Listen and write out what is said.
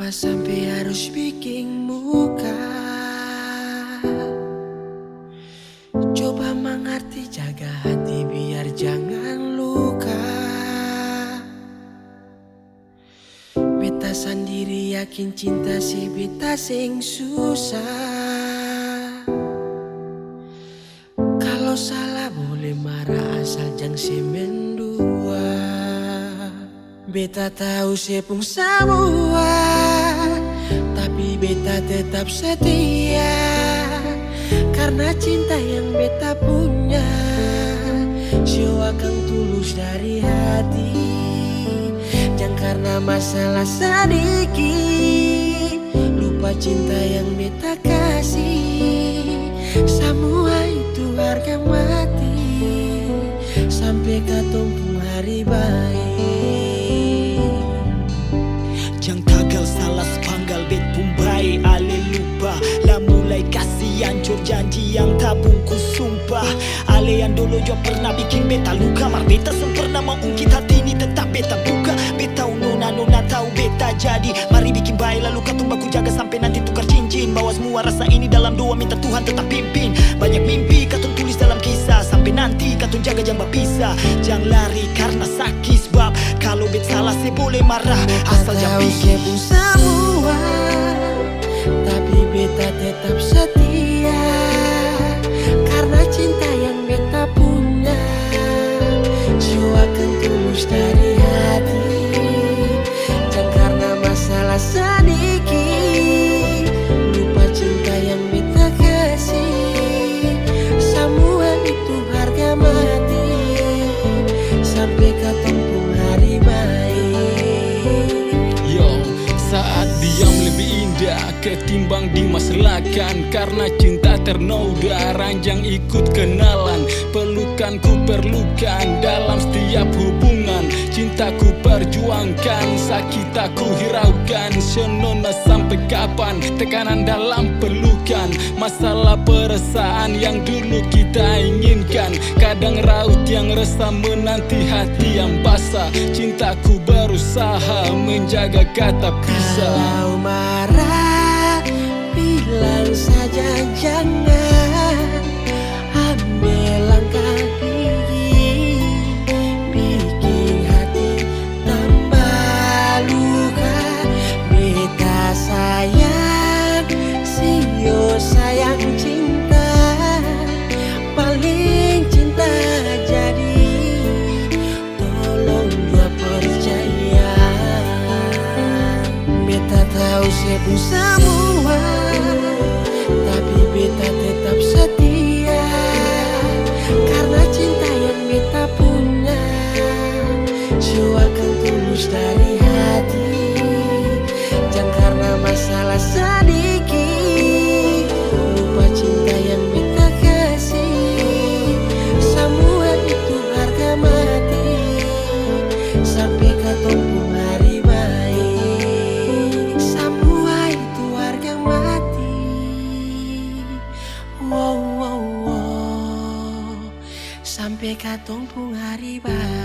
Kenapa sampai harus bikin muka? Coba mengerti, jaga hati biar jangan luka. Beta sendiri yakin cinta si beta sing susah. Kalau salah boleh marah asal jang si mendua. Beta tahu sepung semua, tapi beta tetap setia. Karena cinta yang beta punya, sio akan tulus dari hati. Jangan karena masalah sedikit lupa cinta yang beta kasih. Semua itu harga mati sampai katumpung hari baik. Jang tagal salah sepanggal bet pumbai ale lupa. Lah mulai kasih hancur janji yang tabungku sumpah. Ale yang dulu jo pernah bikin beta luka. Mar beta sempurna mau ungkit hati ini tetap beta buka. Beta nona tahu beta jadi. Mari bikin baik lalu katung baku jaga sampai nanti tukar cincin. Bawa semua rasa ini dalam doa minta Tuhan tetap pimpin. Banyak mimpi katung tulis dalam kisah. Sampai nanti katung jaga jangan berpisah. Jangan lari karena sakit sebab kalau bet salah saya boleh marah asal jangan bikin semua, tapi beta tetap setia. Karena cinta yang beta punya, jiwa akan tulus dari hati. Jangan karena masalah sedikit lupa cinta yang beta kasih. Semua itu harga mati sampai katumpung hari baik. Saat diam lebih indah ketimbang dimasalahkan. Karena cinta ternoda, ranjang ikut kenalan. Pelukan ku perlukan dalam setiap hubungan. Cintaku perjuangkan, sakit aku hiraukan. Senona sampai kapan tekanan dalam pelukan. Masalah perasaan yang dulu kita inginkan. Kadang raut yang resah menanti hati yang basah. Cintaku berusaha menjaga kata pisah. Kalau marah bilang saja jangan. Ambil langkah gigi, bikin hati tambah luka. Beta sayang, sio sayang cinta. Paling cinta jadi, tolong dua percaya. Beta tahu sepung semua, tapi beta tetap setia. Karena cinta yang beta punya, jiwa akan tulus dari hati. Jangan karena masalah sedikit lupa cinta yang beta kasih. Semua itu harga mati sampai katumpung hari baik. Semua itu harga mati. Wow, wow, wow. Sampai katumpung hari baik.